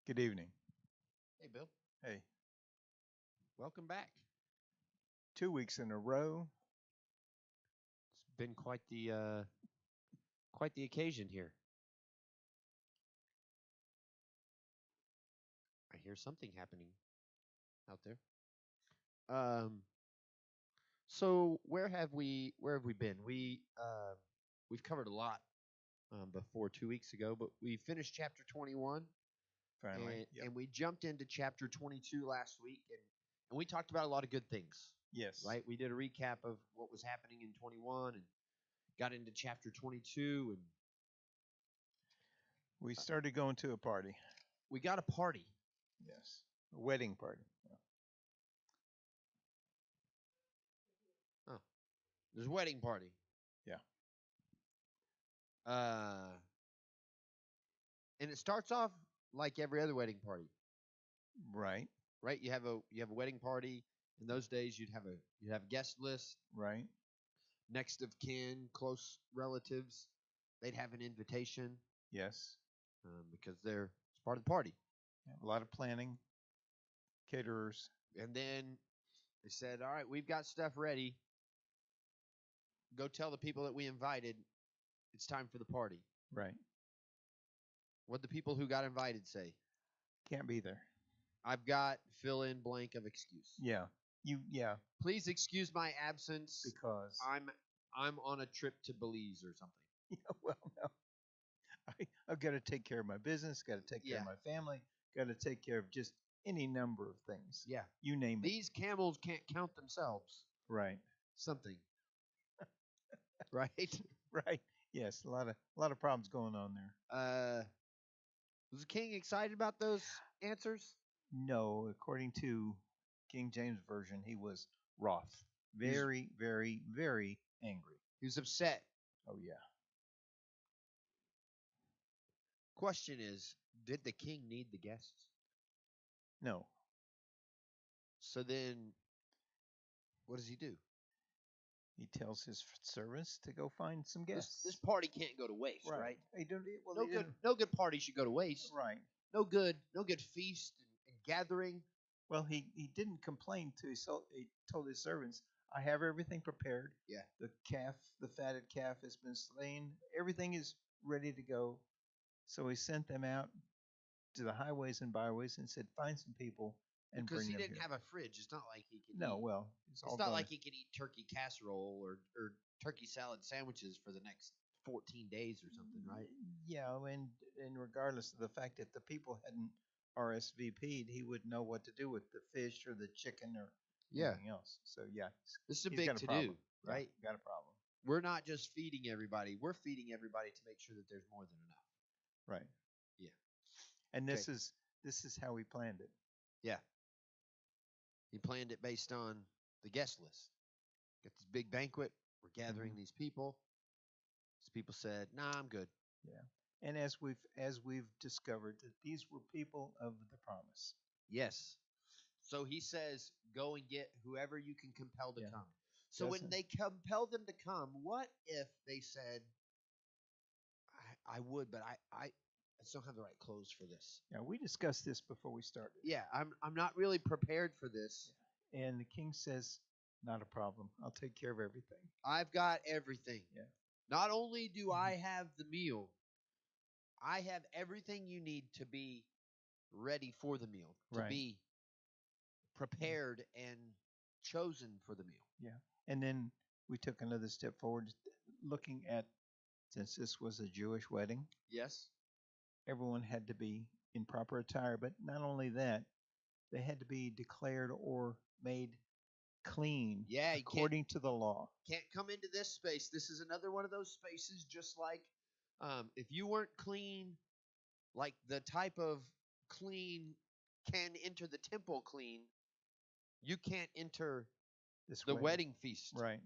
Good evening. Hey, Bill. Hey, Welcome back. 2 weeks in a row. It's been quite the occasion here. I hear something happening out there. Um, so where have we been? We've covered a lot before 2 weeks ago, but we finished chapter 21 Finally. and Yep. and we jumped into chapter 22 last week and we talked about a lot of good things. Yes. Right? We did a recap of what was happening in 21 and got into chapter 22 and We started going to a party. we got a party. Yes. A wedding party. Yeah. Oh, there's a wedding party. Yeah. Uh, and it starts off like every other wedding party, Right. right? You have a wedding party. In those days, you'd have a guest list, Right. next of kin, close relatives. They'd have an invitation Yes. because it's part of the party. Yeah. A lot of planning. Caterers. And then they said, "All right, we've got stuff ready. Go tell the people that we invited it's time for the party." Right. What the people who got invited say? Can't be there. I've got fill in blank of excuse. Yeah. Yeah. Please excuse my absence. Because. I'm on a trip to Belize or something. Yeah, well, no. I've got to take care of my business. Got to take care of Yeah. my family. Got to take care of just any number of things. Yeah. You name it. These camels can't count themselves. Right. Something. Right? Right. Yes. A lot of problems going on there. Was the king excited about those answers? No, according to King James Version, he was wroth. He's- Very, very, very angry. He was upset. Oh, yeah. Question is, did the king need the guests? No. So then, what does he do? He tells his servants to go find some guests. This party can't go to waste, right? He don't, well, No he good. didn't- No good party should go to waste. Right. No good. No good feast and gathering. Well, he didn't complain to his. He told his servants, "I have everything prepared. Yeah. The calf, the fatted calf, has been slain. Everything is ready to go." So he sent them out to the highways and byways and said, "Find some people and Because bring he them didn't here." have a fridge. It's not like he could. No, eat. well, It's not like he could eat turkey casserole or turkey salad sandwiches for the next 14 days or something, right? Yeah, and regardless of the fact that the people hadn't RSVP'd, he would know what to do with the fish or the chicken or Yeah. anything else. So yeah, This is a he's big got a to problem. do, Yeah, right? got a problem. We're not just feeding everybody. We're feeding everybody to make sure that there's more than enough. Right. Yeah. And Okay. this is how he planned it. Yeah. He planned it based on the guest list. Got this big banquet. We're gathering these people. These people said, "Nah, I'm good." Yeah. And as we've discovered that these were people of the promise. Yes. So he says, "Go and get whoever you can compel to Yeah. come." So when Doesn't- they compel them to come, what if they said, I would, but I just don't have the right clothes for this. Yeah, we discussed this before we started. Yeah, I'm not really prepared for this. And the king says, "Not a problem. I'll take care of everything." I've got everything. Yeah. Not only do I have the meal, I have everything you need to be ready for the meal, to Right. be prepared and chosen for the meal. Yeah. And then we took another step forward, looking at, since this was a Jewish wedding, Yes. everyone had to be in proper attire. But not only that, they had to be declared or made clean Yeah, you according to the law. can't come into this space. This is another one of those spaces, just like if you weren't clean, like the type of clean can enter the temple clean, you can't enter This the wedding feast. Right.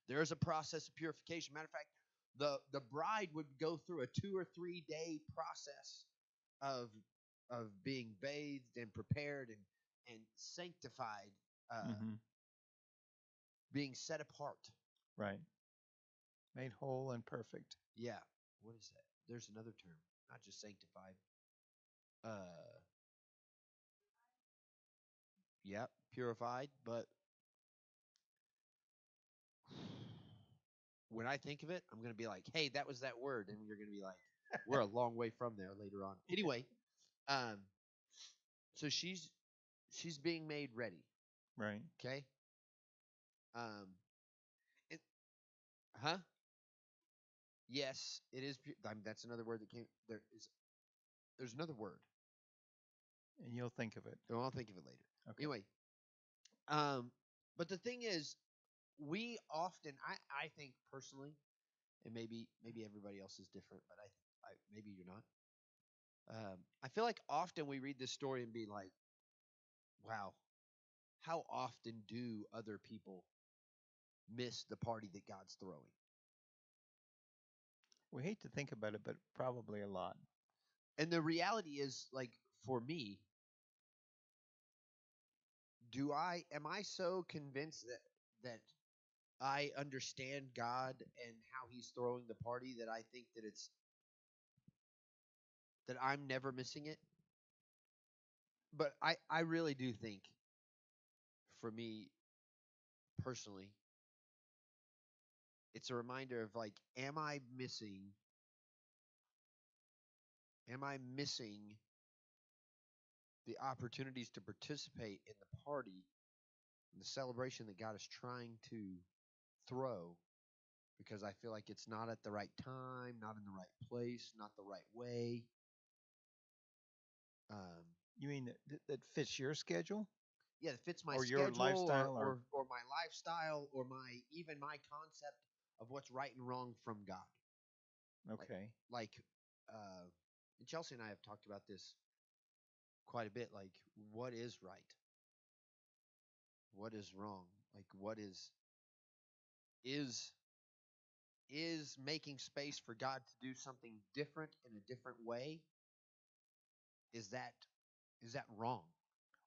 There is a process of purification. Matter of fact, the bride would go through a 2 or 3 day process of being bathed and prepared and sanctified, being set apart. Right. Made whole and perfect. Yeah. What is that? There's another term, not just sanctified. Uh, yep, purified. But when I think of it, I'm gonna be like, "Hey, that was that word," and you're gonna be like, "We're a long way from there later on." Anyway, um, so she's being made ready. Right. Okay. Um, it, huh? Yes, it is. That's another word that came. There's another word. And you'll think of it. I'll think of it later. Okay. Anyway, um, but the thing is, we often, I think personally, and maybe everybody else is different, but I maybe you're not. I feel like often we read this story and be like, wow, how often do other people miss the party that God's throwing? We hate to think about it, but probably a lot. And the reality is, like, for me, am I so convinced that I understand God and how He's throwing the party that I think that I'm never missing it? But I really do think, for me personally, it's a reminder of like, am I missing the opportunities to participate in the party, in the celebration that God is trying to throw, because I feel like it's not at the right time, not in the right place, not the right way. Um, You mean that fits your schedule yeah, it fits my or your schedule, lifestyle, or or my lifestyle, or my concept of what's right and wrong from God. Like okay? like uh, Chelsea and I have talked about this quite a bit. Like, what is right? What is wrong? Like, what is is making space for God to do something different in a different way? Is that wrong?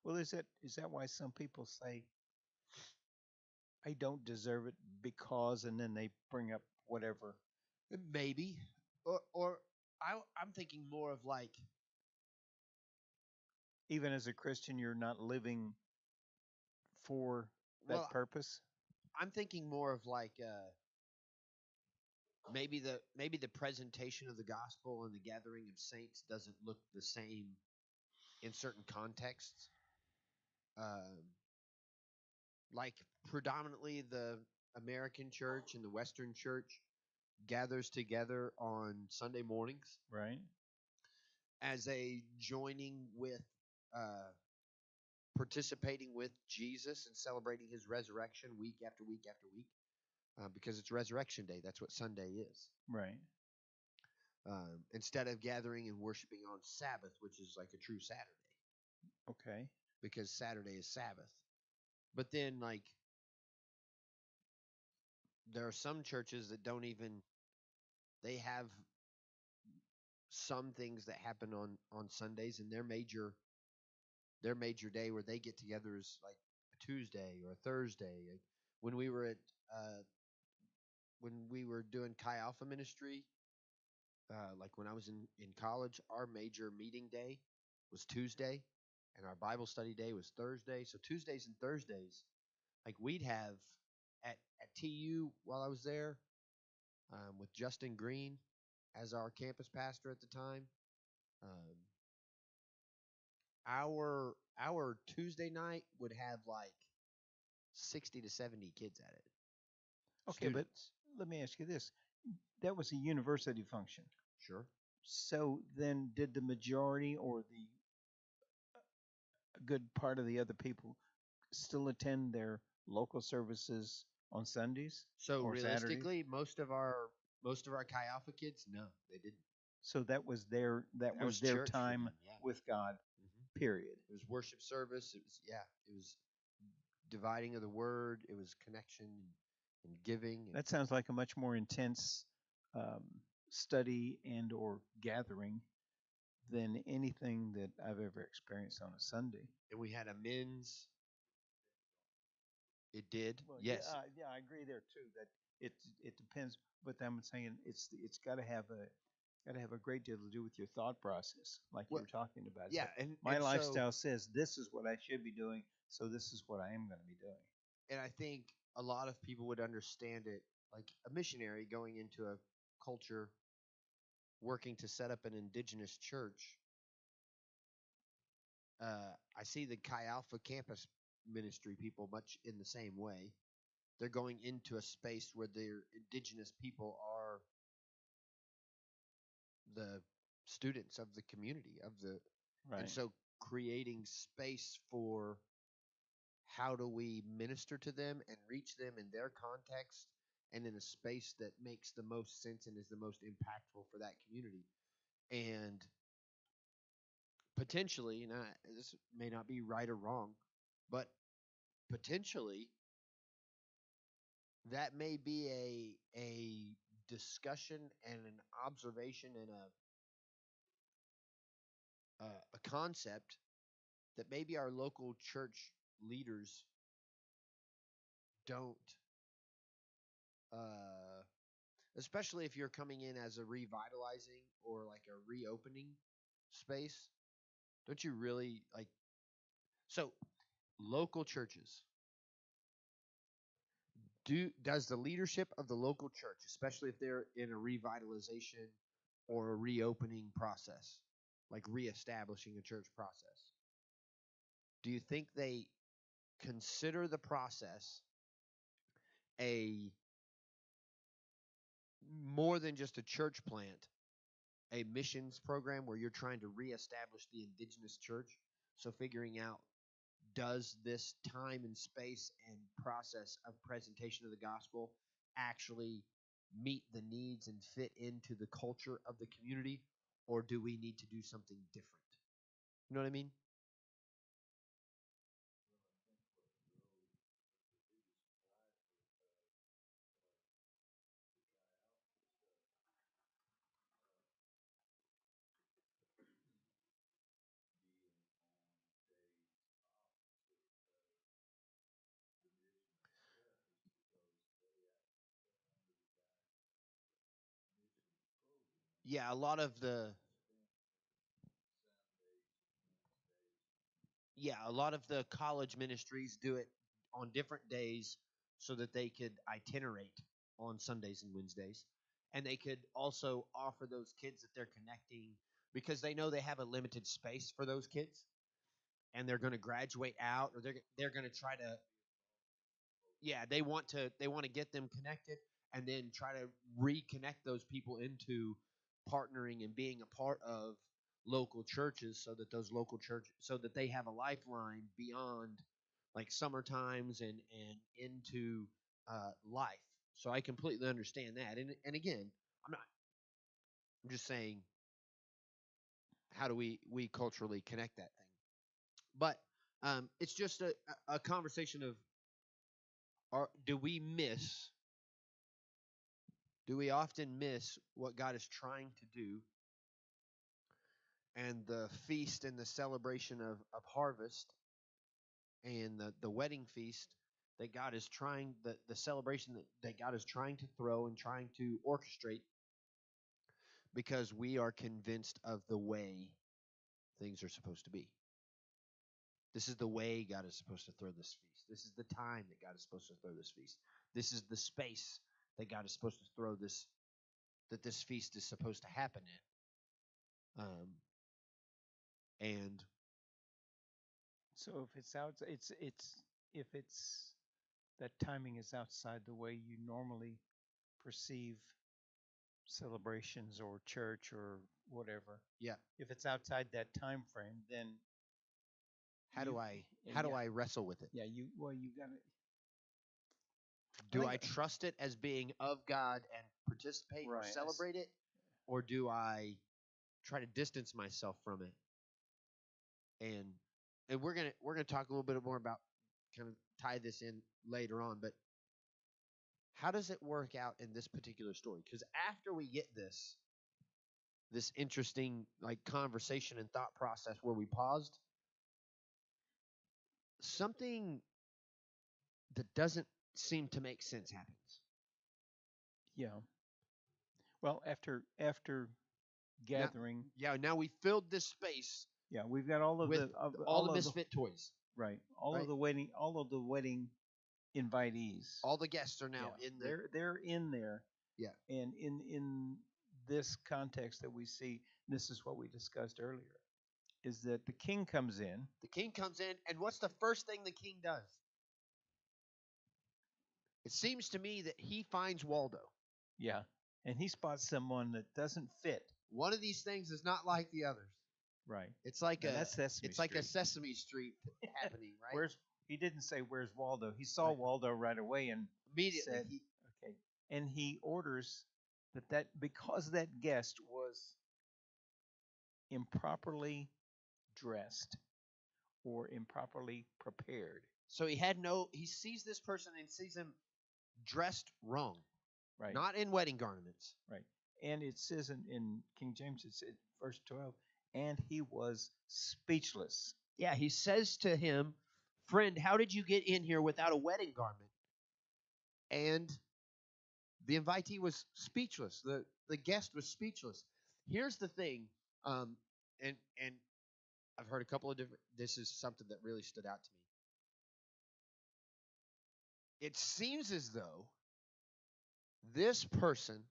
Well, is that why some people say I don't deserve it because, and then they bring up whatever. Maybe, or I'm thinking more of like, Even as a Christian, you're not living for that well, purpose. I'm thinking more of like, maybe the presentation of the gospel and the gathering of saints doesn't look the same in certain contexts. Um, like, predominantly the American church and the Western church gathers together on Sunday mornings Right. as a joining with, uh, participating with Jesus and celebrating His resurrection week after week after week, because it's Resurrection Day. That's what Sunday is. Right. Instead of gathering and worshiping on Sabbath, which is like a true Saturday, Okay. because Saturday is Sabbath. But then, like, there are some churches that don't even, they have some things that happen on Sundays, and their major day where they get together is like a Tuesday or a Thursday. Like, when we were at uh, when we were doing Chi Alpha ministry, like when I was in college, our major meeting day was Tuesday, and our Bible study day was Thursday. So Tuesdays and Thursdays, like, we'd have at TU while I was there, with Justin Green as our campus pastor at the time. Um, our Tuesday night would have like 60 to 70 kids at it, Okay, but students. let me ask you this: that was a university function. Sure. So then, did the majority or the a good part of the other people still attend their local services on Sundays So or Saturdays? realistically, most of our Chi Alpha kids, no, they didn't. So that That was was their church for time them. Yeah. with God. Hmm. Period. It was worship service. It was, yeah. It was dividing of the word. It was connection and giving. And That sounds like a much more intense um, study and or gathering than anything that I've ever experienced on a Sunday. we had a men's. It did. Well, yeah, Yes. yeah, I agree there too. That it depends, but I'm saying it's got to have a Got to have a great deal to do with your thought process, like you Well, were talking about. It's yeah, like my and so lifestyle says this is what I should be doing, so this is what I am going to be doing. and I think a lot of people would understand it like a missionary going into a culture working to set up an indigenous church. I see the Chi Alpha campus ministry people much in the same way. They're going into a space where their indigenous people are the students of the community of the and Right. so creating space for how do we minister to them and reach them in their context and in a space that makes the most sense and is the most impactful for that community. And potentially, and this may not be right or wrong, but potentially that may be a discussion and an observation and a concept that maybe our local church leaders don't uh, especially if you're coming in as a revitalizing or like a reopening space. Don't you really like so local churches does the leadership of the local church, especially if they're in a revitalization or a reopening process, like reestablishing a church process, do you think they consider the process a more than just a church plant, a missions program where you're trying to reestablish the indigenous church? So figuring out, does this time and space and process of presentation of the gospel actually meet the needs and fit into the culture of the community, or do we need to do something different? You know what I mean? Yeah, a lot of the college ministries do it on different days so that they could itinerate on Sundays and Wednesdays. And they could also offer those kids that they're connecting because they know they have a limited space for those kids and they're going to graduate out or they're going to try to yeah, they want to get them connected and then try to reconnect those people into partnering and being a part of local churches so that those local churches so that they have a lifeline beyond like summer times and into life. So I completely understand that. And again, I'm not I'm just saying how do we culturally connect that thing. But it's just a conversation of do we miss do we often miss what God is trying to do and the feast and the celebration of harvest and the wedding feast that God is trying the celebration that God is trying to throw and trying to orchestrate because we are convinced of the way things are supposed to be. This is the way God is supposed to throw this feast. This is the time that God is supposed to throw this feast. This is the space that God is supposed to throw this that this feast is supposed to happen in. And So if it's out, it's if it's that timing is outside the way you normally perceive celebrations or church or whatever. yeah, If it's outside that time frame, then how do you, I how do yeah, I wrestle with it? yeah, you got to. I Do think I trust it as being of God and participate or right. celebrate it, or do I try to distance myself from it? And we're gonna talk a little bit more about kind of tie this in later on, but how does it work out in this particular story? Because after we get this interesting like conversation and thought process where we paused, something that doesn't seem to make sense happens. Yeah. Well, after gathering. Now we filled this space Yeah, we've got all of with all the of the misfit toys. right, all Right? of the wedding invitees. All the guests are now Yeah, in the they're in there, yeah. and in this context that we see, this is what we discussed earlier, is that the king comes in. The king comes in, and what's the first thing the king does? It seems to me that he finds Waldo. Yeah, and he spots someone that doesn't fit. One of these things is not like the others. Right. It's like Now, that's Sesame it's like a Street. Sesame Street happening, right? He didn't say where's Waldo. He saw Right. Waldo right away and Immediately said, okay. And he orders that because that guest was improperly dressed or improperly prepared. So he sees this person and sees him dressed wrong. Right. Not in wedding garments. Right. And it says in King James, it said, verse 12, and he was speechless. Yeah, he says to him, friend, how did you get in here without a wedding garment? And the invitee was speechless. The guest was speechless. Here's the thing, and I've heard a couple of different. This is something that really stood out to me. It seems as though this person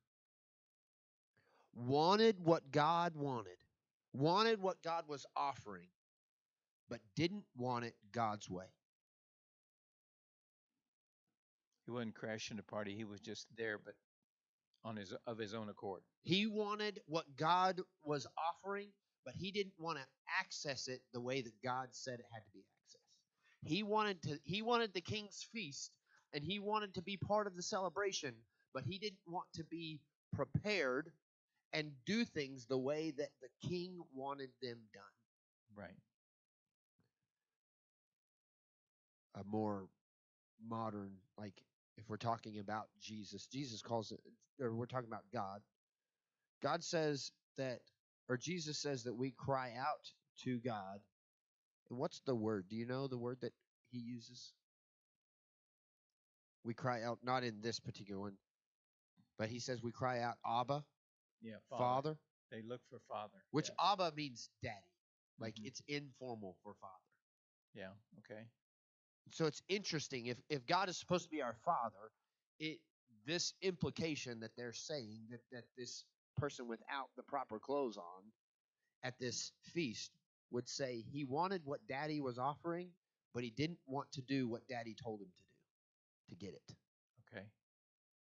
wanted what God wanted what God was offering, but didn't want it God's way. He wasn't crashing the party. He was just there, but of his own accord. He wanted what God was offering, but he didn't want to access it the way that God said it had to be accessed. He wanted the king's feast, and he wanted to be part of the celebration, but he didn't want to be prepared and do things the way that the king wanted them done. Right. A more modern, like if we're talking about Jesus calls it, or we're talking about God. God says that, or Jesus says that we cry out to God. And what's the word? Do you know the word that he uses? We cry out, not in this particular one, but he says we cry out, Abba, Yeah, Father. They look for Father. Which yeah. Abba means daddy. Like Mhm. it's informal for Father. Yeah, okay. So it's interesting. If God is supposed to be our Father, this implication that they're saying that this person without the proper clothes on at this feast would say he wanted what Daddy was offering, but he didn't want to do what Daddy told him to do to get it. Okay.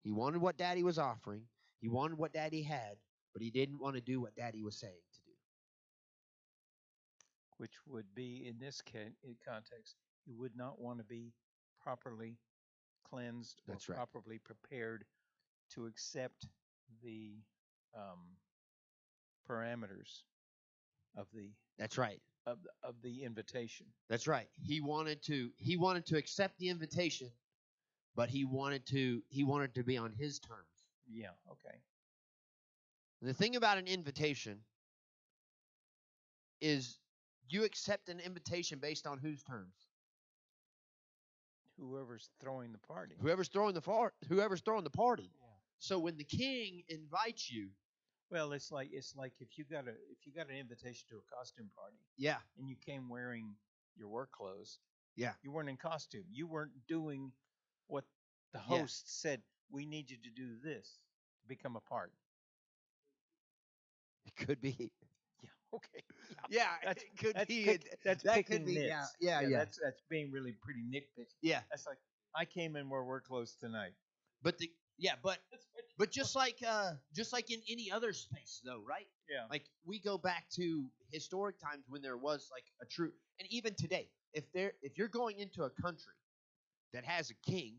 He wanted what Daddy was offering. He wanted what Daddy had, but he didn't want to do what Daddy was saying to do. Which would be, in this context, you would not want to be properly cleansed or That's right. properly prepared to accept the parameters of the That's right. of the invitation. That's right. He wanted to accept the invitation, but he wanted to be on his terms. Yeah, okay. The thing about an invitation is you accept an invitation based on whose terms? Whoever's throwing the party. Whoever's throwing the party. Yeah. So when the king invites you, well, it's like if you got an invitation to a costume party. Yeah. And you came wearing your work clothes. Yeah. You weren't in costume. You weren't doing what the host said. We need you to do this to become a part. It could be. Yeah. Okay. Yeah. It could be. That's that picking could be. nits. Yeah. That's being really pretty nitpicky. Yeah. That's like I came in where work clothes tonight. But just like in any other space though, right? Yeah. Like we go back to historic times when there was like a true, and even today, if you're going into a country that has a king,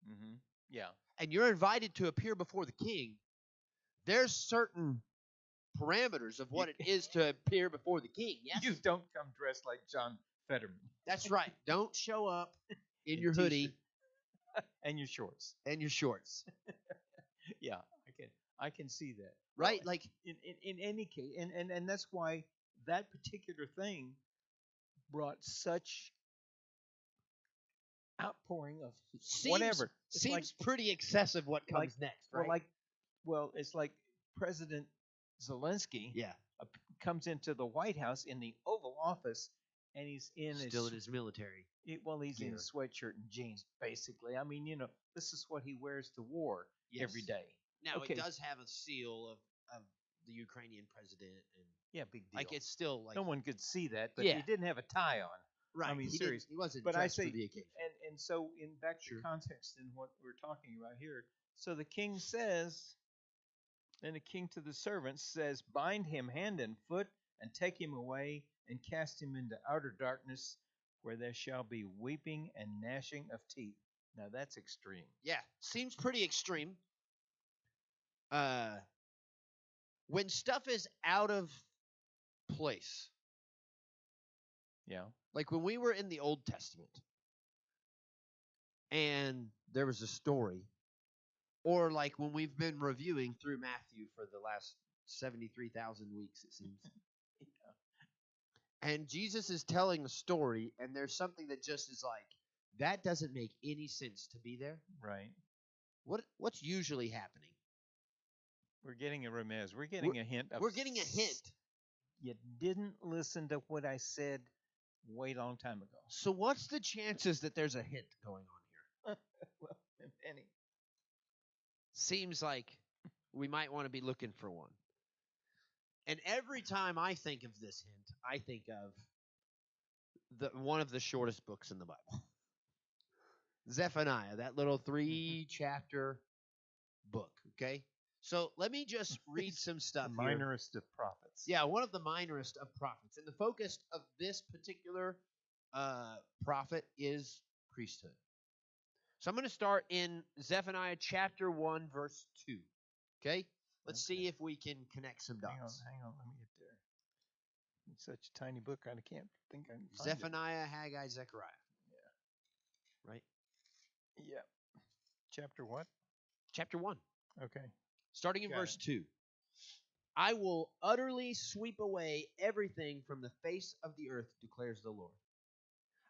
mm-hmm. Yeah, and you're invited to appear before the king, there's certain parameters of what it is to appear before the king. Yes? You don't come dressed like John Fetterman. That's right. Don't show up in your hoodie and your shorts. Yeah, I can see that. Right? Well, like in any case, and that's why that particular thing brought such outpouring of whatever. Seems pretty excessive what comes next, right? It's like President Zelensky Yeah. comes into the White House in the Oval Office, and he's in Still in his military. he's in gear. his sweatshirt and jeans, basically. I mean, this is what he wears to war every day. Now Okay. it does have a seal of the Ukrainian president, and Yeah, big deal. like it's still like no one could see that, but Yeah. he didn't have a tie on. right. I mean, he serious. He wasn't But I dressed say, for the occasion. and so in back to Sure. context in what we're talking about here. So the king says, then the king to the servants says, bind him hand and foot, and take him away, and cast him into outer darkness, where there shall be weeping and gnashing of teeth. Now that's extreme. Yeah, seems pretty extreme. When stuff is out of place, Yeah. like when we were in the Old Testament, and there was a story, or like when we've been reviewing through Matthew for the last 73,000 weeks, it seems. And Jesus is telling a story, and there's something that just is like, that doesn't make any sense to be there. Right. What's usually happening? We're getting a remez. We're getting a hint. We're getting a hint. You didn't listen to what I said way long time ago. So what's the chances that there's a hint going on here? Well, many. Seems like we might want to be looking for one. And every time I think of this hint, I think of one of the shortest books in the Bible. Zephaniah, that little 3-chapter book, okay? So let me just read some stuff The here. minorest of prophets. Yeah, one of the minorest of prophets. And the focus of this particular prophet is priesthood. So I'm going to start in Zephaniah chapter 1, verse 2. Okay? Let's see if we can connect some dots. Hang on. Let me get there. It's such a tiny book, I can't think I can find Zephaniah, Haggai, Zechariah. Yeah. Right? Yeah. Chapter what? Chapter 1. Okay. Starting in verse 2. I will utterly sweep away everything from the face of the earth, declares the Lord.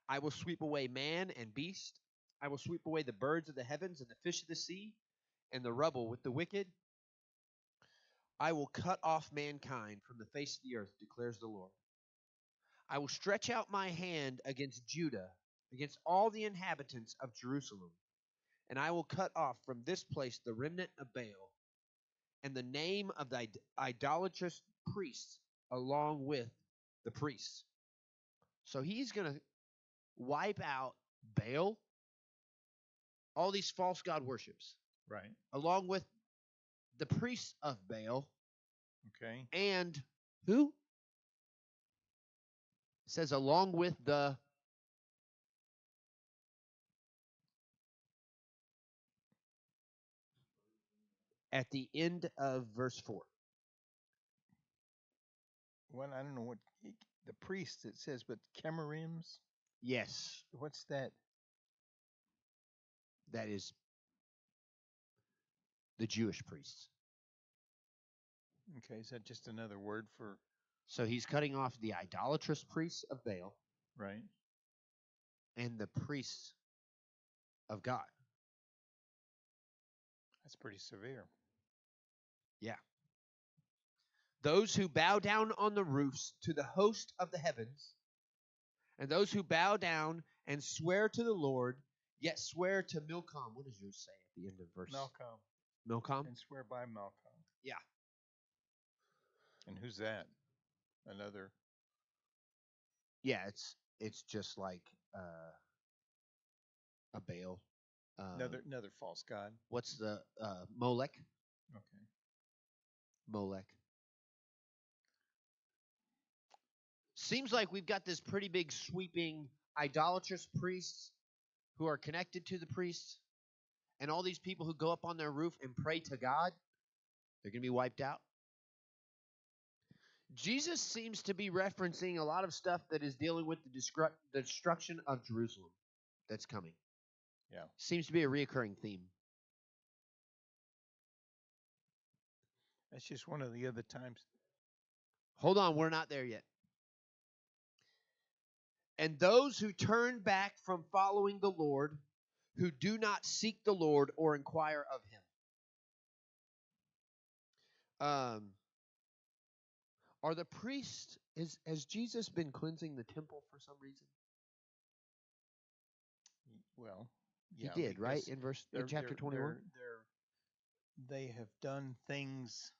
I will sweep away man and beast. I will sweep away the birds of the heavens and the fish of the sea and the rubble with the wicked. I will cut off mankind from the face of the earth, declares the Lord. I will stretch out my hand against Judah, against all the inhabitants of Jerusalem, and I will cut off from this place the remnant of Baal and the name of the idolatrous priests along with the priests. So he's going to wipe out Baal, all these false god worships, Right. along with the priests of Baal. Okay. And who? It says along with the at the end of verse 4. Well, I don't know what the priests it says, but Chemarims. Yes, What's that? that is the Jewish priests. Okay, is that just another word for? So he's cutting off the idolatrous priests of Baal, Right. and the priests of God. That's pretty severe. Yeah. Those who bow down on the roofs to the host of the heavens, and those who bow down and swear to the Lord, yet swear to Milcom. What does yours say at the end of verse? Malcolm. Milcom? And swear by Malcolm. Yeah. And who's that? Another. Yeah, it's just like a Baal. Another false god. What's the Molech? Okay. Molech. Seems like we've got this pretty big sweeping idolatrous priests who are connected to the priests, and all these people who go up on their roof and pray to God, they're going to be wiped out. Jesus seems to be referencing a lot of stuff that is dealing with the destruction of Jerusalem that's coming. Yeah. Seems to be a reoccurring theme. That's just one of the other times. Hold on, we're not there yet. And those who turn back from following the Lord, who do not seek the Lord or inquire of him. Are the priests, has Jesus been cleansing the temple for some reason? Well, He yeah, did, right? because In chapter 21? they have done things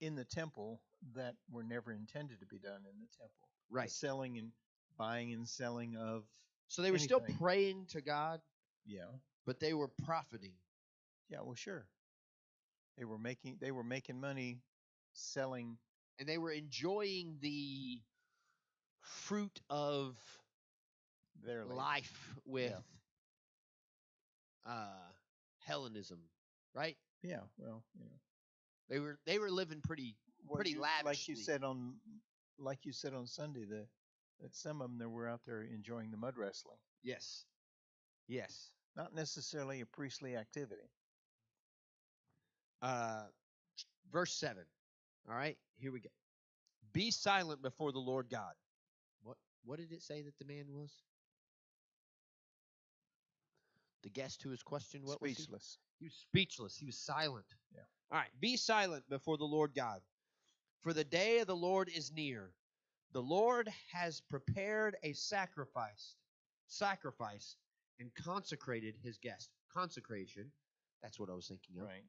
in the temple that were never intended to be done in the temple. The Right. selling and buying and selling of So they were still anything. praying to God, Yeah. but they were profiting. Yeah, well, sure. They were making money selling. And they were enjoying the fruit of Their life with Yeah. Hellenism, right? Yeah, well, They were living pretty lavishly. Like you said on Sunday, that some of them that were out there enjoying the mud wrestling. Yes. Yes. Not necessarily a priestly activity. Verse 7. All right, here we go. Be silent before the Lord God. What did it say that the man was? The guest who was questioned, what was he? Speechless. He was speechless. He was silent. Yeah. All right, be silent before the Lord God, for the day of the Lord is near. The Lord has prepared a sacrifice, and consecrated his guest. Consecration, that's what I was thinking of. Right.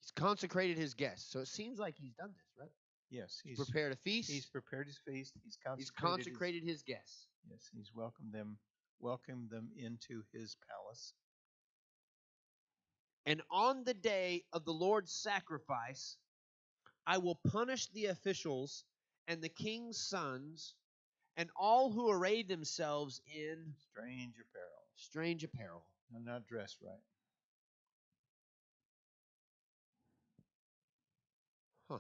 He's consecrated his guest. So it seems like he's done this, right? Yes, he's prepared a feast. He's prepared his feast. He's consecrated his guests. Yes, he's welcomed them into his palace. And on the day of the Lord's sacrifice, I will punish the officials and the king's sons and all who array themselves in strange apparel. And not dressed right. Huh.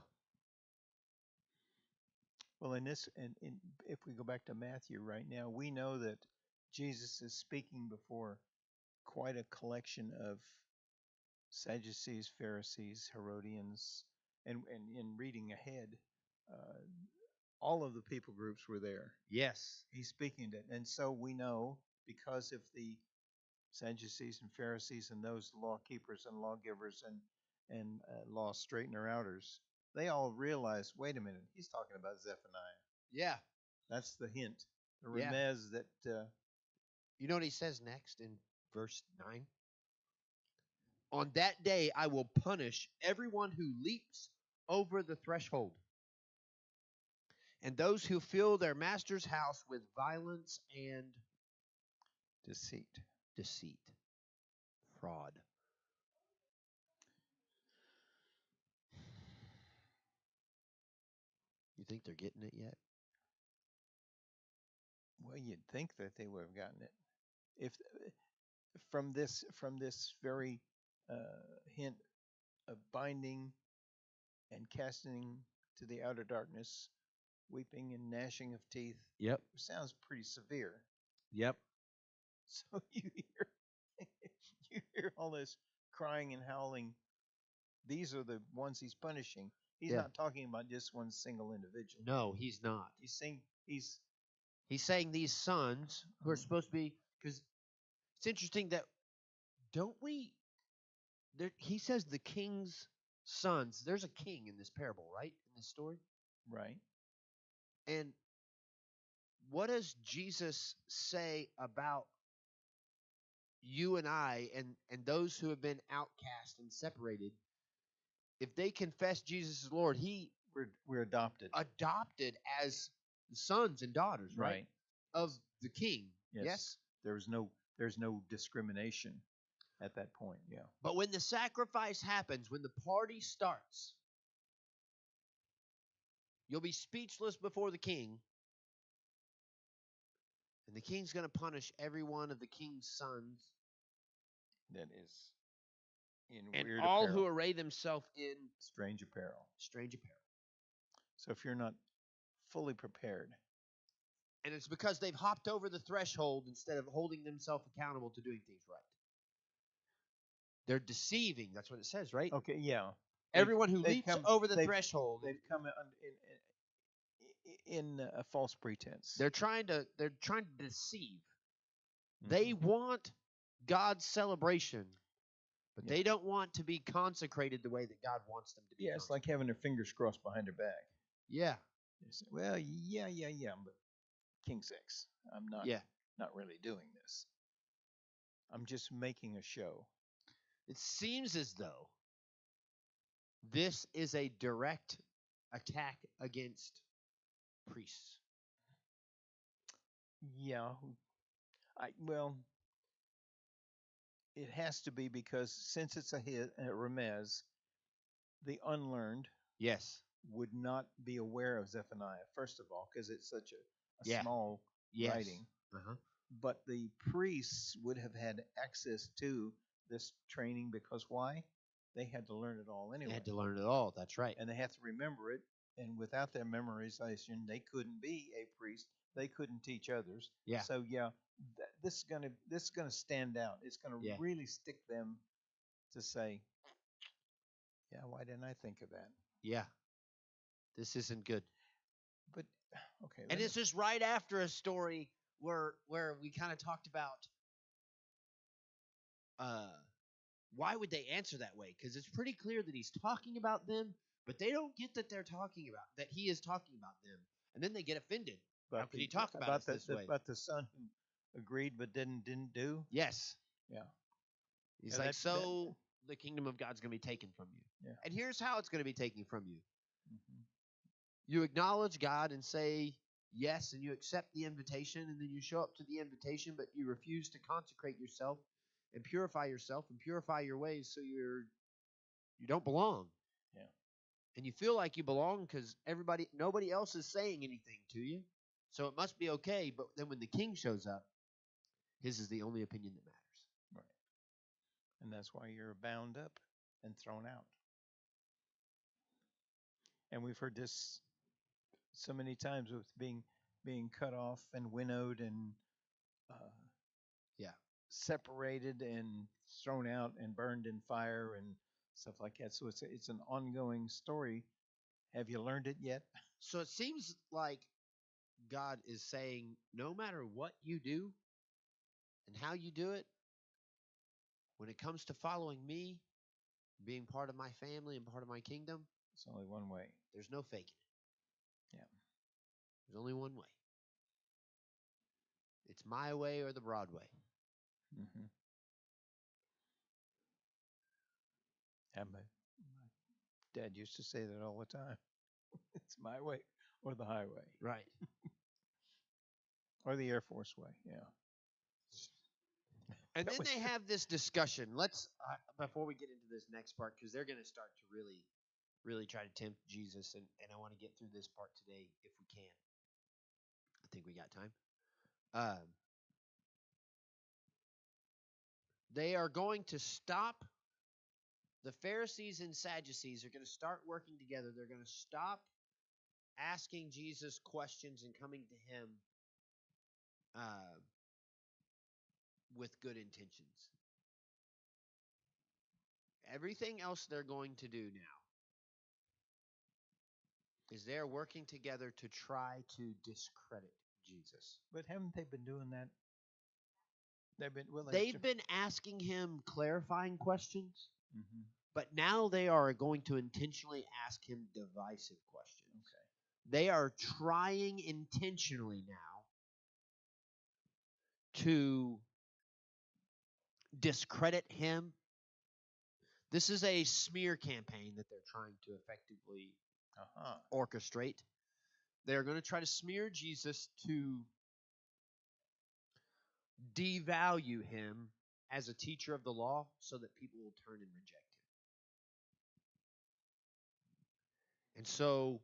Well, if we go back to Matthew right now, we know that Jesus is speaking before quite a collection of Sadducees, Pharisees, Herodians, and in reading ahead, all of the people groups were there. Yes. He's speaking to it. And so we know, because of the Sadducees and Pharisees and those law keepers and lawgivers and law straightener outers, they all realized, wait a minute, he's talking about Zephaniah. Yeah. That's the hint, the remez that... you know what he says next in verse 9? On that day I will punish everyone who leaps over the threshold, and those who fill their master's house with violence and deceit, fraud. You think they're getting it yet? Well, you'd think that they would have gotten it. If from this very hint of binding and casting to the outer darkness, weeping and gnashing of teeth. Yep. Sounds pretty severe. Yep. So you hear all this crying and howling. These are the ones he's punishing. He's not talking about just one single individual. No, he's not. He's saying these sons who are supposed to be, because it's interesting that he says the king's sons. There's a king in this parable, right? In this story? Right. And what does Jesus say about you and I and those who have been outcast and separated? If they confess Jesus as Lord, we're adopted. Adopted as sons and daughters, right? Of the king. Yes? There's no discrimination at that point, yeah. But when the sacrifice happens, when the party starts, you'll be speechless before the king. And the king's going to punish every one of the king's sons. That is in and weird all apparel. Who array themselves in strange apparel. So if you're not fully prepared. And it's because they've hopped over the threshold instead of holding themselves accountable to doing things right. They're deceiving. That's what it says, right? Okay, yeah. Everyone who leaps over the threshold. They've come in a false pretense. They're trying to deceive. Mm-hmm. They want God's celebration, but they don't want to be consecrated the way that God wants them to be. Yeah, it's like having their fingers crossed behind their back. Yeah. They say, well, yeah, but King 6. I'm Yeah. not really doing this. I'm just making a show. It seems as though this is a direct attack against priests. Yeah, well, it has to be because since it's a remez, the unlearned Yes. would not be aware of Zephaniah, first of all, because it's such a Yeah. small Yes. writing. Uh-huh. But the priests would have had access to this training because why? They had to learn it all They anyway. had to learn it all. That's right. And they have to remember it. And without their memorization, they couldn't be a priest. They couldn't teach others. Yeah. So yeah, this is gonna stand out. It's gonna Yeah. really stick them to say, yeah, why didn't I think of that? Yeah. This isn't good. But okay, And it's just right after a story where we kind of talked about why would they answer that way? Because it's pretty clear that he's talking about them, but they don't get that they're talking about that he is talking about them, and then they get offended. How could he talk about us this way? About the son who agreed but didn't do? Yes. Yeah. He's Yeah, like, that- so the kingdom of God's going to be taken from you. Yeah. And here's how it's going to be taken from you. Mhm. You acknowledge God and say yes, and you accept the invitation, and then you show up to the invitation, but you refuse to consecrate yourself and purify your ways, so you don't belong. Yeah. And you feel like you belong because nobody else is saying anything to you, so it must be okay. But then when the king shows up, his is the only opinion that matters. Right. And that's why you're bound up and thrown out. And we've heard this so many times with being cut off and winnowed and Yeah. separated and thrown out and burned in fire and stuff like that. So it's an ongoing story. Have you learned it yet? So it seems like God is saying, no matter what you do and how you do it, when it comes to following me, being part of my family and part of my kingdom, It's only one way. there's no faking it. Yeah. There's only one way. It's my way or the broad way. Mm-hmm. And my dad used to say that all the time. It's my way or the highway Right. or the Air Force way. Yeah. And That then was- they have this discussion. Let's before we get into this next part, because they're going to start to really try to tempt Jesus, and I want to get through this part today if we can. I think we got time. They are going to stop. The Pharisees and Sadducees are going to start working together. They're going to stop asking Jesus questions and coming to him with good intentions. Everything else they're going to do now is they're working together to try to discredit Jesus. But haven't they been doing that? They've been asking him clarifying questions, Mm-hmm. but now they are going to intentionally ask him divisive questions. Okay. They are trying intentionally now to discredit him. This is a smear campaign that they're trying to effectively orchestrate. They're going to try to smear Jesus to devalue him as a teacher of the law so that people will turn and reject him. And so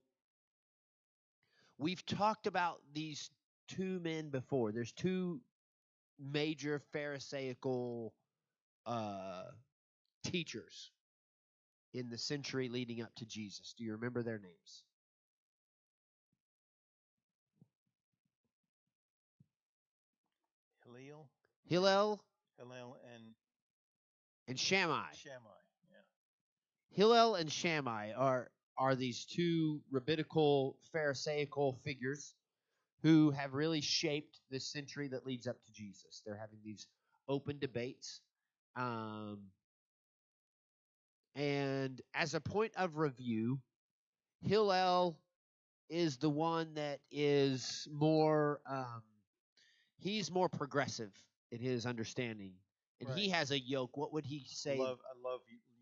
we've talked about these two men before. There's two major Pharisaical teachers in the century leading up to Jesus. Do you remember their names? Hillel and Shammai. Yeah. Hillel and Shammai are these two rabbinical Pharisaical figures who have really shaped this century that leads up to Jesus. They're having these open debates. And as a point of review, Hillel is the one that is more he's more progressive in his understanding, and he Right. has a yoke. What would he say? I love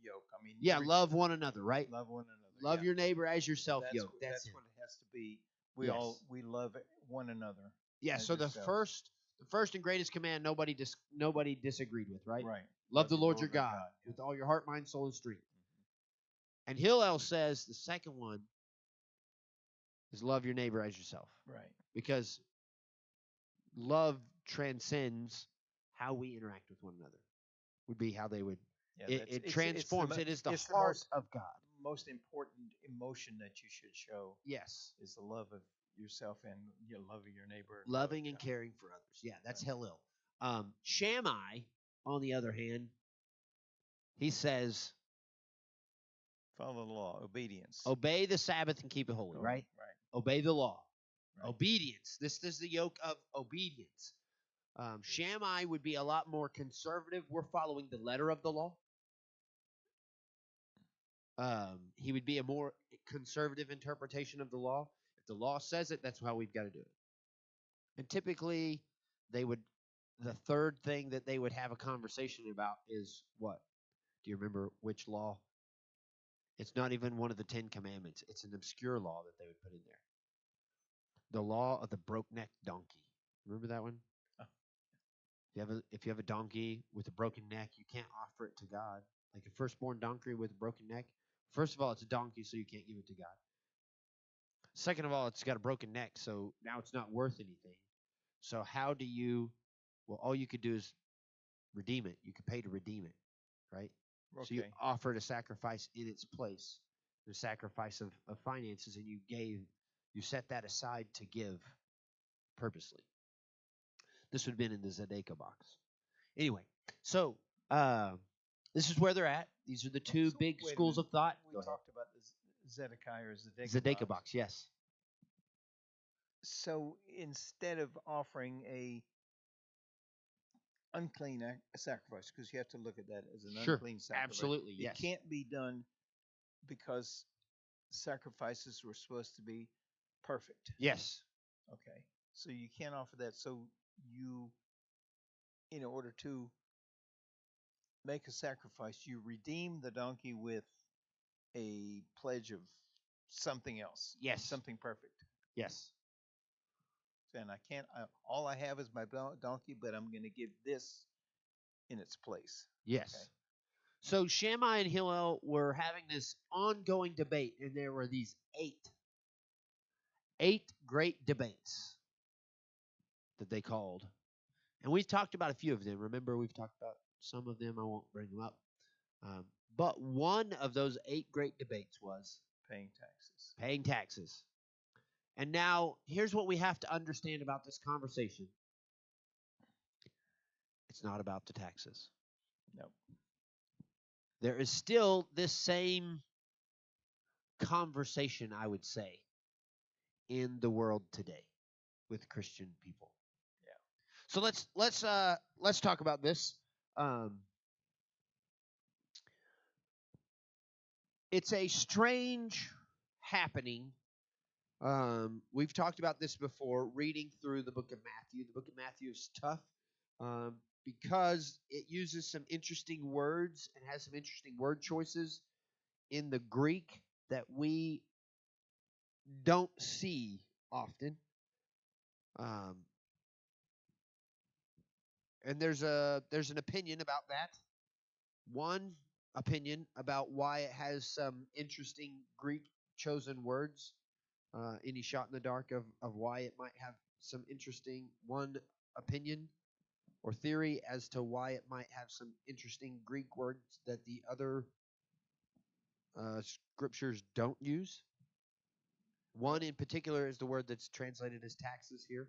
yoke. I mean, Yeah, love one another, right? love one another. Love Yeah. your neighbor as yourself. That's Yoke. what, That's that's him. what it has to be. Yes. We love one another. Yeah. as So the yourselves. first and greatest command nobody disagreed with, right? Right. Love the Lord your God Yeah. with all your heart, mind, soul, and strength. And Hillel says the second one is love your neighbor as yourself, Right. because love transcends how we interact with one another. Would be how they would. Yeah. It transforms. It is the it's heart of God. most important emotion that you should show Yes. is the love of yourself and your love of your neighbor. Loving and caring for others. Yeah, that's Hillel. Shammai, on the other hand, he says, Follow the law, obedience. obey the Sabbath and keep it holy, right? Right. Obey the law. Right. Obedience. This is the yoke of obedience. Shammai would be a lot more conservative. We're following the letter of the law. He would be a more conservative interpretation of the law. If the law says it, that's how we've got to do it. And typically, the third thing that they would have a conversation about is what? Do you remember which law? It's not even one of the 10 Commandments. It's an obscure law that they would put in there. The law of the broke-necked donkey. Remember that one? Oh. If you have a donkey with a broken neck, you can't offer it to God. Like a firstborn donkey with a broken neck. First of all, it's a donkey, so you can't give it to God. Second of all, it's got a broken neck, so now it's not worth anything. So how do you? Well, all you could do is redeem it. You could pay to redeem it, right? Okay. So you offered a sacrifice in its place, the sacrifice of finances, and you set that aside to give purposely. This would have been in the Tzedakah box. Anyway, so this is where they're at. These are the two big schools of thought. We talked about the Zedekiah or Tzedakah box, yes. So instead of offering a unclean sacrifice, because you have to look at that as an unclean sacrifice. Absolutely, yes. It can't be done because sacrifices were supposed to be perfect. Yes. Okay. So you can't offer that. So you, in order to make a sacrifice, you redeem the donkey with a pledge of something else. Yes. Something perfect. Yes. And all I have is my donkey, but I'm going to give this in its place. Yes. Okay. So Shammai and Hillel were having this ongoing debate, and there were these eight great debates that they called. And we've talked about a few of them. Remember, we've talked about some of them. I won't bring them up. But one of those 8 great debates was paying taxes. Paying taxes. And now, here's what we have to understand about this conversation. It's not about the taxes. No. There is still this same conversation, I would say, in the world today with Christian people. Yeah. So let's talk about this. It's a strange happening. We've talked about this before, reading through the book of Matthew. The book of Matthew is tough because it uses some interesting words and has some interesting word choices in the Greek that we don't see often. And there's an opinion about that. One opinion about why it has some interesting Greek chosen words. Any shot in the dark of why it might have some interesting one opinion or theory as to why it might have some interesting Greek words that the other scriptures don't use? One in particular is the word that's translated as taxes here.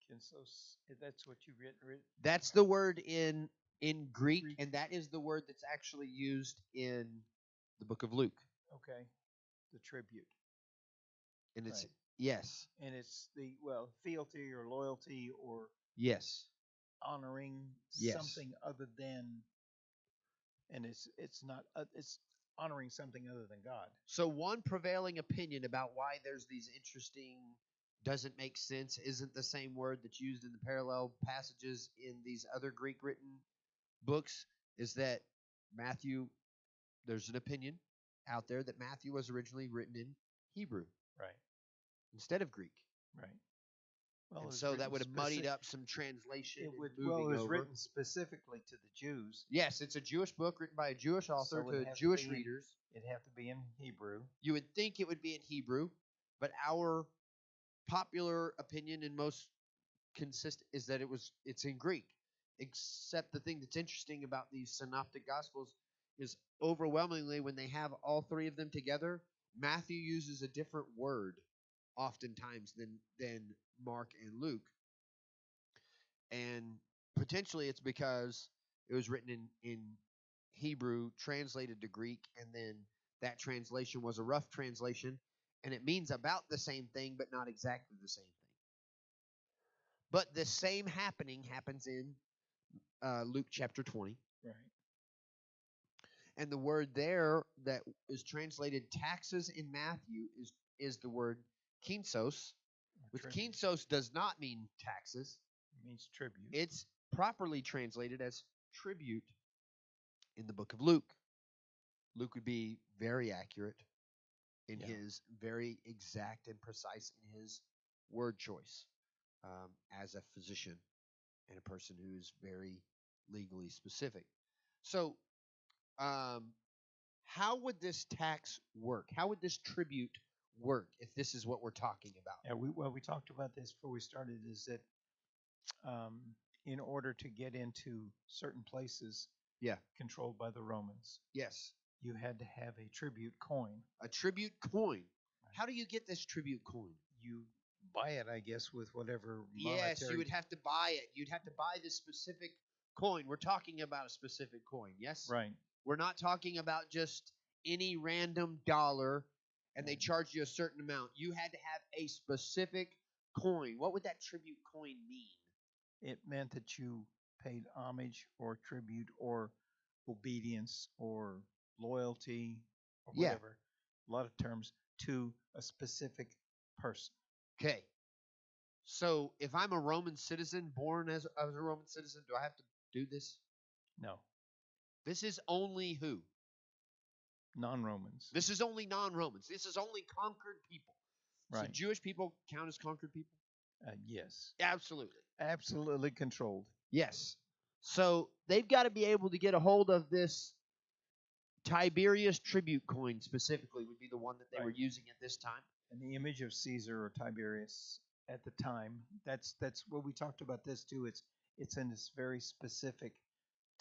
That's what you read. That's the word in Greek, and that is the word that's actually used in the book of Luke. Okay, the tribute. And it's right. Yes. And it's the fealty or loyalty or yes, honoring something other than. And it's not it's honoring something other than God. So one prevailing opinion about why there's these interesting doesn't make sense isn't the same word that's used in the parallel passages in these other Greek written books is that Matthew, there's an opinion out there that Matthew was originally written in Hebrew Right. instead of Greek. Right. Well, And so that would have muddied up some translation It and would, moving well, it was over. written specifically to the Jews. Yes, it's a Jewish book written by a Jewish author So it'd to have Jewish to be in- readers. It'd have to be in Hebrew. You would think it would be in Hebrew, but our popular opinion and most consistent is that it's in Greek. Except the thing that's interesting about these synoptic gospels is overwhelmingly when they have all three of them together, Matthew uses a different word oftentimes than Mark and Luke. And potentially it's because it was written in Hebrew, translated to Greek, and then that translation was a rough translation, and it means about the same thing, but not exactly the same thing. But the same happening happens in Luke chapter 20. Right. And the word there that is translated taxes in Matthew is the word kinsos, which kinsos does not mean taxes. It means tribute. It's properly translated as tribute in the book of Luke. Luke would be very accurate in his very exact and precise in his word choice as a physician and a person who is very legally specific. So how would this tax work? How would this tribute work if this is what we're talking about? Yeah, we talked about this before we started, is that in order to get into certain places controlled by the Romans, Yes. you had to have a tribute coin. A tribute coin. How do you get this tribute coin? You buy it, I guess, with whatever monetary... Yes, you would have to buy it. You'd have to buy this specific coin. We're talking about a specific coin, yes? Right. We're not talking about just any random dollar and they charge you a certain amount. You had to have a specific coin. What would that tribute coin mean? It meant that you paid homage or tribute or obedience or loyalty or whatever, a lot of terms, to a specific person. Okay. So if I'm a Roman citizen, born as a Roman citizen, do I have to do this? No. This is only who? Non-Romans. This is only non-Romans. This is only conquered people. Right. So Jewish people count as conquered people? Yes. Absolutely. Absolutely controlled. Yes. So they've got to be able to get a hold of this Tiberius tribute coin specifically would be the one that they were using at this time. And the image of Caesar or Tiberius at the time, that's what we talked about this too. It's in this very specific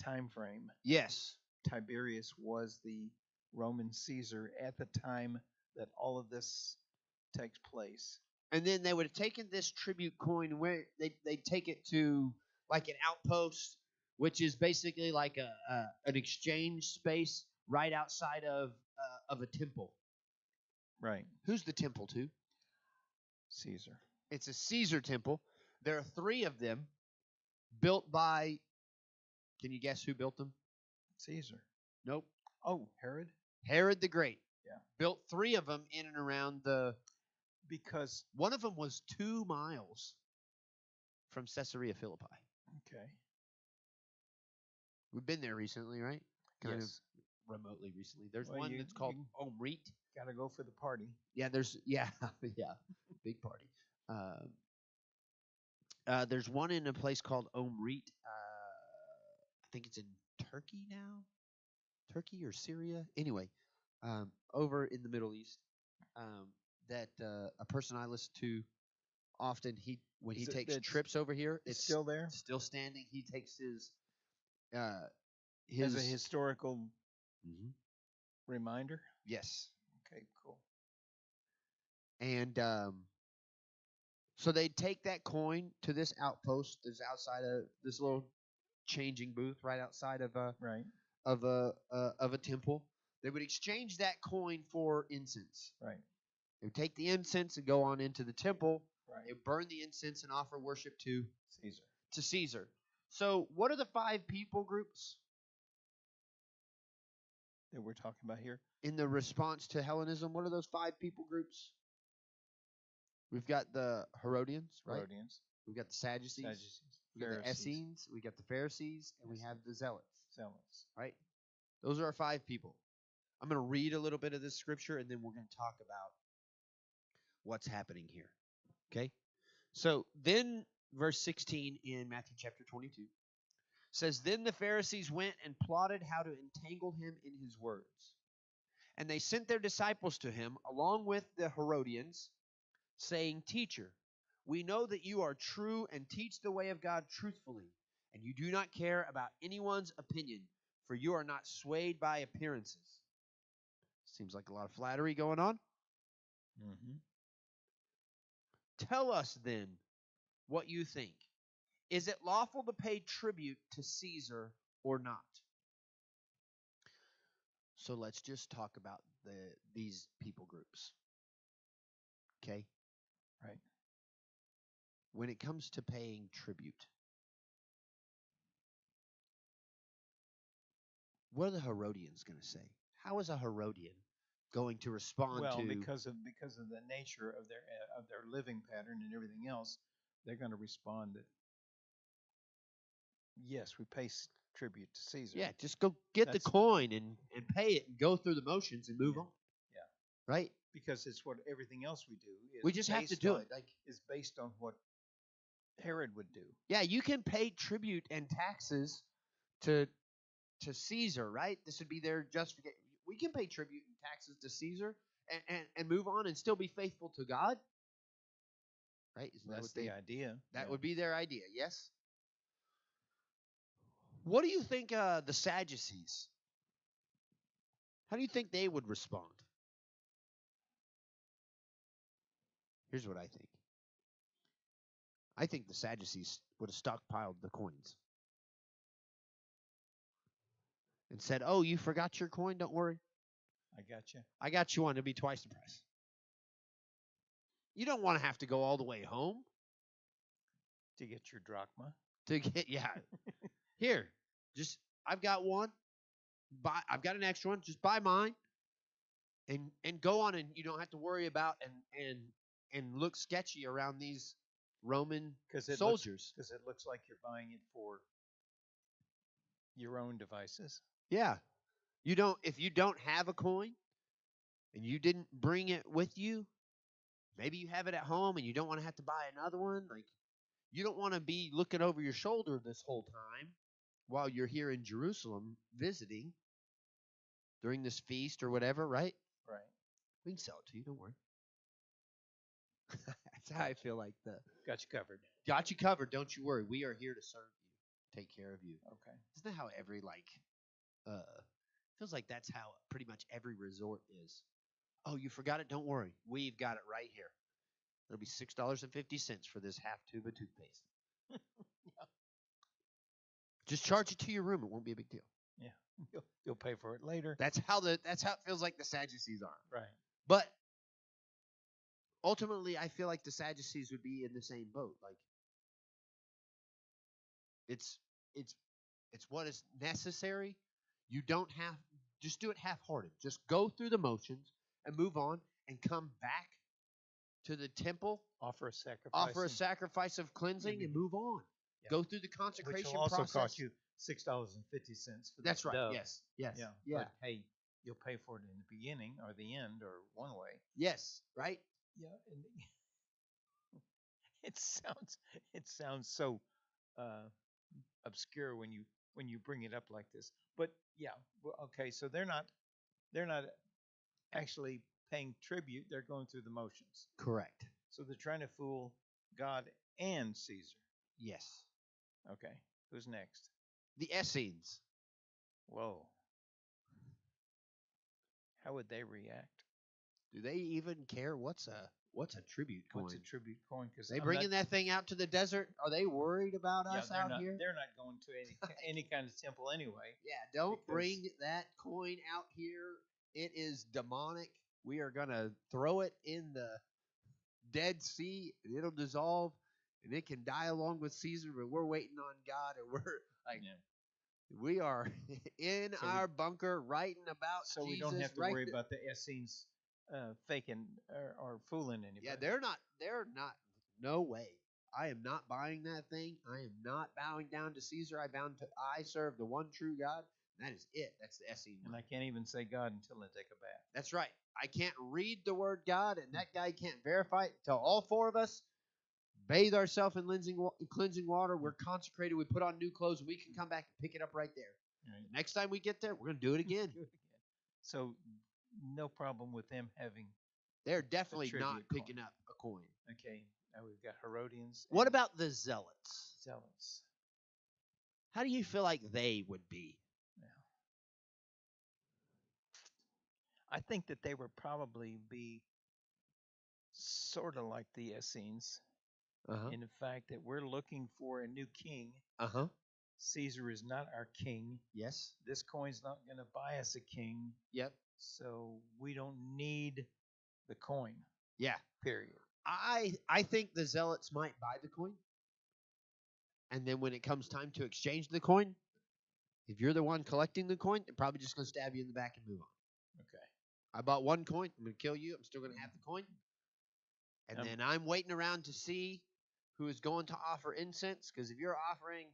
time frame. Yes. Tiberius was the Roman Caesar at the time that all of this takes place. And then they would have taken this tribute coin where they take it to like an outpost, which is basically like an exchange space right outside of a temple. Right. Who's the temple to? Caesar. It's a Caesar temple. There are 3 of them built by, can you guess who built them? Caesar. Nope. Oh, Herod? Herod the Great. Yeah. Built 3 of them in and around because one of them was 2 miles from Caesarea Philippi. Okay. We've been there recently, right? Kind yes. of remotely recently. There's one that's called Omrit. Got to go for the party. Yeah, big party. There's one in a place called Omrit. I think it's in Turkey now. Turkey or Syria. Anyway, over in the Middle East. That a person I listen to often, when he takes trips over here, it's still there, still standing. He takes his as a historical reminder. Yes. Okay, cool. And so they take that coin to this outpost that's outside of this little changing booth right outside of a temple. They would exchange that coin for incense. Right. They would take the incense and go on into the temple. Right. They would burn the incense and offer worship to Caesar. To Caesar. So what are the 5 people groups? that we're talking about here? In the response to Hellenism, what are those 5 people groups? We've got the Herodians, right? Herodians, We've got the Sadducees. We've got the Pharisees, Essenes. We got the Pharisees, and we have the Zealots. Zealots. Right? Those are our 5 people. I'm going to read a little bit of this scripture, and then we're going to talk about what's happening here. Okay? So then, verse 16 in Matthew chapter 22 says, Then the Pharisees went and plotted how to entangle him in his words. And they sent their disciples to him, along with the Herodians, saying, Teacher, we know that you are true and teach the way of God truthfully, and you do not care about anyone's opinion, for you are not swayed by appearances. Seems like a lot of flattery going on. Mm-hmm. Tell us then what you think. Is it lawful to pay tribute to Caesar or not? So let's just talk about these people groups. Okay? Right. When it comes to paying tribute, what are the Herodians going to say? How is a Herodian going to respond Well, to? because of the nature of their living pattern and everything else, they're going to respond that yes, we pay tribute to Caesar. Yeah, just go get the coin and pay it and go through the motions and move on. Yeah. Right? Because it's what everything else we do is we just have to do it. Like, is based on what Herod would do. Yeah, you can pay tribute and taxes to Caesar, right? This would be their justification. We can pay tribute and taxes to Caesar and move on and still be faithful to God. Right? Isn't That's the idea. That would be their idea, yes? What do you think the Sadducees, how do you think they would respond? Here's what I think. I think the Sadducees would have stockpiled the coins and said, oh, you forgot your coin? Don't worry. I got you. I got you one. It'll be twice the price. You don't want to have to go all the way home to get your drachma. Here, just I've got one. I've got an extra one. Just buy mine, and go on, and you don't have to worry about and look sketchy around these Roman soldiers because it looks like you're buying it for your own devices. Yeah, you don't. If you don't have a coin, and you didn't bring it with you, maybe you have it at home, and you don't want to have to buy another one. Like, you don't want to be looking over your shoulder this whole time while you're here in Jerusalem visiting during this feast or whatever, right? Right. We can sell it to you. Don't worry. That's how I feel like got you covered. Got you covered. Don't you worry. We are here to serve you, take care of you. Okay. Isn't that how every feels like that's how pretty much every resort is? Oh, you forgot it? Don't worry. We've got it right here. It'll be $6.50 for this half tube of toothpaste. Yeah. Just charge it to your room. It won't be a big deal. Yeah. You'll pay for it later. That's how it feels like the Sadducees are. Right. But ultimately, I feel like the Sadducees would be in the same boat. Like, it's what is necessary. You don't have just do it half-hearted. Just go through the motions and move on and come back to the temple. Offer a sacrifice of cleansing and move on. Yeah. Go through the consecration process. Which will also process. cost you $6.50 for That's right. Dove. Yes. Yeah. But hey, you'll pay for it in the beginning or the end or one way. Yes. Right. Yeah. And it sounds so obscure when you bring it up like this. But yeah. Well, okay. So they're not actually paying tribute. They're going through the motions. Correct. So they're trying to fool God and Caesar. Yes. Okay. Who's next? The Essenes. Whoa. How would they react? Do they even care what's a tribute coin? What's a tribute coin? Because they bringing that thing out to the desert. Are they worried about us out here? They're not going to any kind of temple anyway. Yeah, don't bring that coin out here. It is demonic. We are gonna throw it in the Dead Sea, and it'll dissolve, and it can die along with Caesar. But we're waiting on God, and we're like, We are in So our bunker writing about so we Jesus. don't have to right worry about the Essenes faking or fooling anybody. Yeah, they're not. They're not. No way. I am not buying that thing. I am not bowing down to Caesar. I serve the one true God. That is it. That's the Essene And way. I can't even say God until I take a bath. That's right. I can't read the word God, and that guy can't verify it until all four of us bathe ourselves in cleansing water. We're consecrated. We put on new clothes. We can come back and pick it up right there. Right. The next time we get there, we're going to do it again. Do it again. So no problem with them having. They're definitely tribute not coin. picking up a coin. Okay, now we've got Herodians. What and about the zealots? zealots? How do you feel like they would be? Yeah. I think that they would probably be sort of like the Essenes Uh-huh. in the fact that we're looking for a new king. Uh-huh. Caesar is not our king. Yes. This coin's not going to buy us a king. Yep. So we don't need the coin. Yeah. Period. I think the zealots might buy the coin. And then when it comes time to exchange the coin, if you're the one collecting the coin, they're probably just going to stab you in the back and move on. Okay. I bought one coin. I'm going to kill you. I'm still going to have the coin. And then I'm waiting around to see who is going to offer incense. Because if you're offering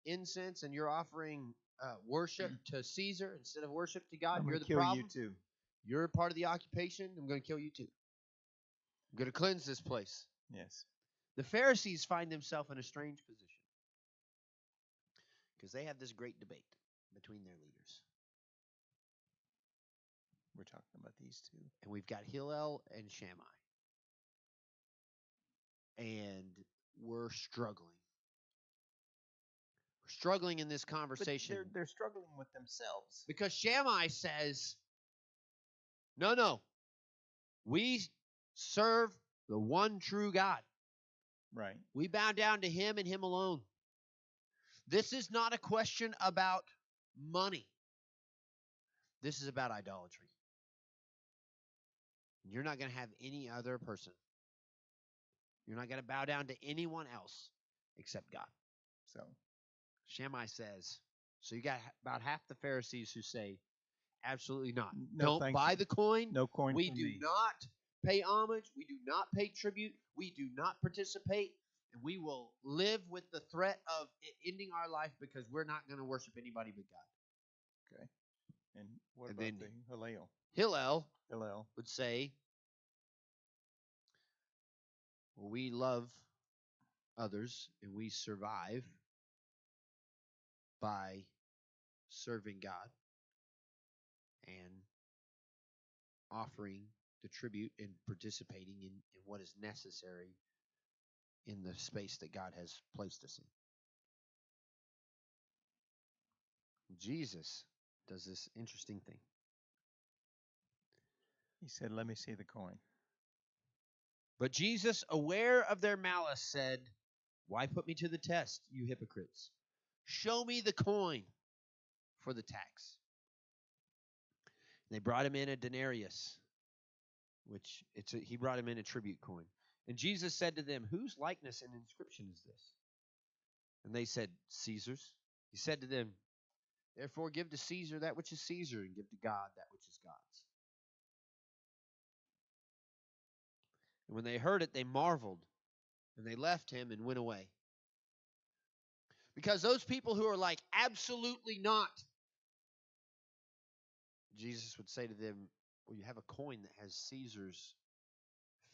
incense and you're offering worship to Caesar instead of worship to God, you're the kill problem. you too. You're part of the occupation. I'm going to kill you too. I'm going to cleanse this place. Yes. The Pharisees find themselves in a strange position because they have this great debate between their leaders. We're talking about these two. And we've got Hillel and Shammai. And we're struggling. We're struggling in this conversation. But they're struggling with themselves. Because Shammai says, no, we serve the one true God. Right. We bow down to him and him alone. This is not a question about money. This is about idolatry. You're not going to have any other person. You're not going to bow down to anyone else except God. So Shammai says, so you got about half the Pharisees who say, absolutely not. No, Don't buy the coin. No coin. We for do me. not pay homage. We do not pay tribute. We do not participate. And we will live with the threat of it ending our life because we're not going to worship anybody but God. Okay. And what And about then the Hillel? Hillel would say, well, we love others and we survive by serving God and offering the tribute and participating in what is necessary in the space that God has placed us in. Jesus does this interesting thing. He said, "Let me see the coin." But Jesus, aware of their malice, said, why put me to the test, you hypocrites? Show me the coin for the tax. And they brought him in a denarius, which he brought him in a tribute coin. And Jesus said to them, whose likeness and inscription is this? And they said, Caesar's. He said to them, therefore give to Caesar that which is Caesar, and give to God that which is God's. And when they heard it, they marveled, and they left him and went away. Because those people who are like, absolutely not, Jesus would say to them, well, you have a coin that has Caesar's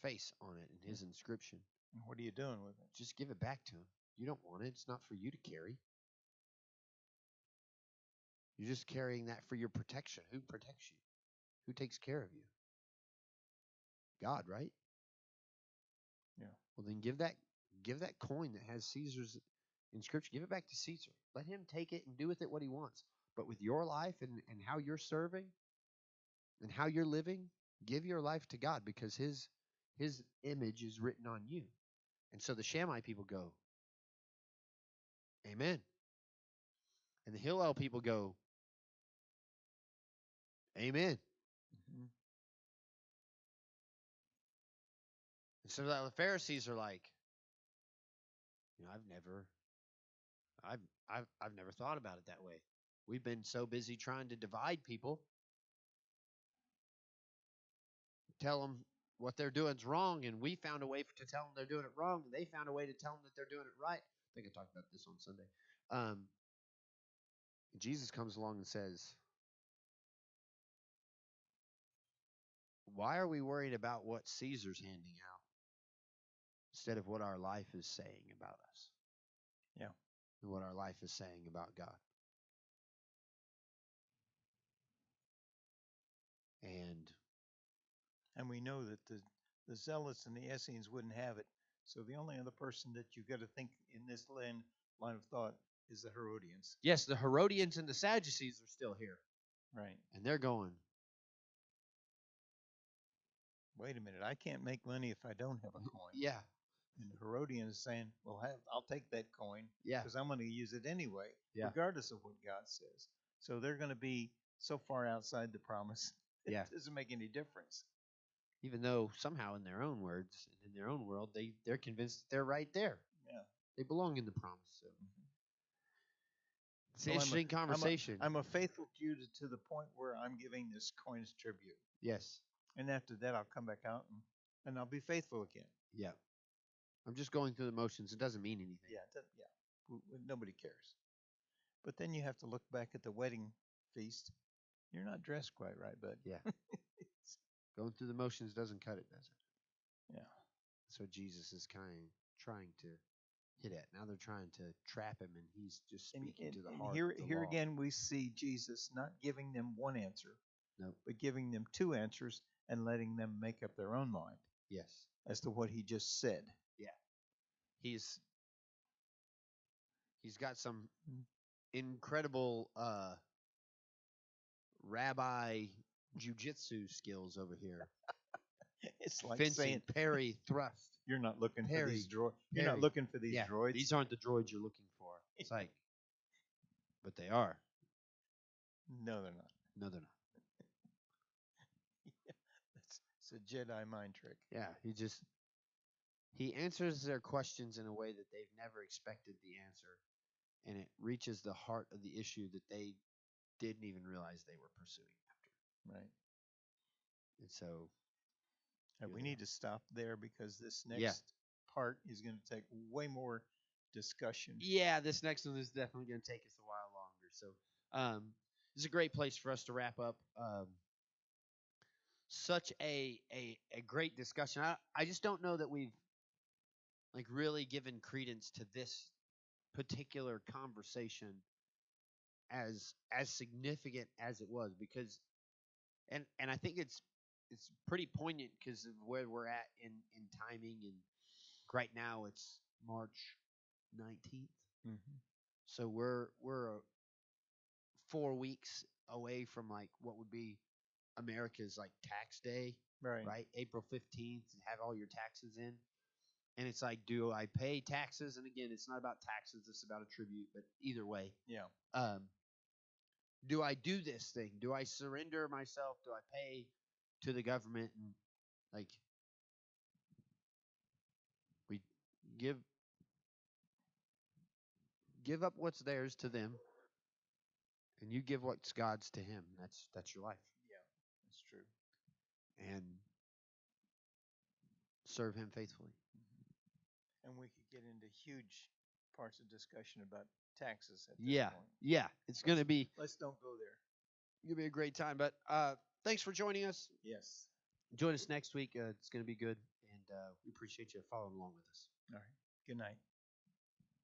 face on it and his inscription. And what are you doing with it? Just give it back to him. You don't want it. It's not for you to carry. You're just carrying that for your protection. Who protects you? Who takes care of you? God, right? Yeah. Well, then give that coin that has Caesar's inscription. Give it back to Caesar. Let him take it and do with it what he wants. But with your life and how you're serving and how you're living, give your life to God because his image is written on you. And so the Shammai people go, amen. And the Hillel people go, amen. Mm-hmm. And so the Pharisees are like, I've never thought about it that way. We've been so busy trying to divide people, tell them what they're doing is wrong, and we found a way to tell them they're doing it wrong, and they found a way to tell them that they're doing it right. I think I talked about this on Sunday. Jesus comes along and says, why are we worried about what Caesar's handing out instead of what our life is saying about us? Yeah. And what our life is saying about God. And we know that the Zealots and the Essenes wouldn't have it. So the only other person that you've got to think in this line of thought is the Herodians. Yes, the Herodians and the Sadducees are still here. Right. And they're going, wait a minute, I can't make money if I don't have a coin. Yeah. And the Herodian is saying, well, I'll take that coin Yeah. because I'm going to use it anyway, Yeah. regardless of what God says. So they're going to be so far outside the promise, it Yeah. doesn't make any difference. Even though somehow in their own words and in their own world, they're convinced that they're right there. Yeah. They belong in the promise. So. It's an interesting conversation. I'm a faithful Jew to the point where I'm giving this coin as tribute. Yes. And after that, I'll come back out and I'll be faithful again. Yeah. I'm just going through the motions. It doesn't mean anything. Yeah. Nobody cares. But then you have to look back at the wedding feast. You're not dressed quite right, bud. Yeah. Going through the motions doesn't cut it, does it? Yeah. That's what Jesus is kind of trying to hit at. Now they're trying to trap him, and he's just speaking to the heart. Here again, we see Jesus not giving them one answer, but giving them two answers and letting them make up their own mind. Yes. As to what he just said. Yeah. He's got some incredible rabbi jujitsu skills over here. It's like fencing, saying parry, thrust. You're not looking for these droids. You're parry. not looking for these Yeah, droids. These aren't the droids you're looking for. It's like, but they are. No, they're not. No, they're not. It's a Jedi mind trick. Yeah, he answers their questions in a way that they've never expected the answer, and it reaches the heart of the issue that they didn't even realize they were pursuing after. Right. And so we need to stop there because this next part is going to take way more discussion. Yeah, this next one is definitely going to take us a while longer. So this is a great place for us to wrap up. Such a great discussion. I just don't know that we've really given credence to this particular conversation as significant as it was, because and I think it's pretty poignant because of where we're at in timing, and right now it's March 19th. Mm-hmm. So we're 4 weeks away from what would be America's tax day, right? April 15th, have all your taxes in. And it's like, do I pay taxes? And again, it's not about taxes, it's about a tribute, but either way. Yeah. Do I do this thing? Do I surrender myself? Do I pay to the government? And we give up what's theirs to them, and you give what's God's to him. That's your life. Yeah, that's true. And serve him faithfully. And we could get into huge parts of discussion about taxes at this point. Yeah. It's going to be... Let's don't go there. It's going to be a great time. But thanks for joining us. Yes. Join us next week. It's going to be good. And we appreciate you following along with us. All right. Good night.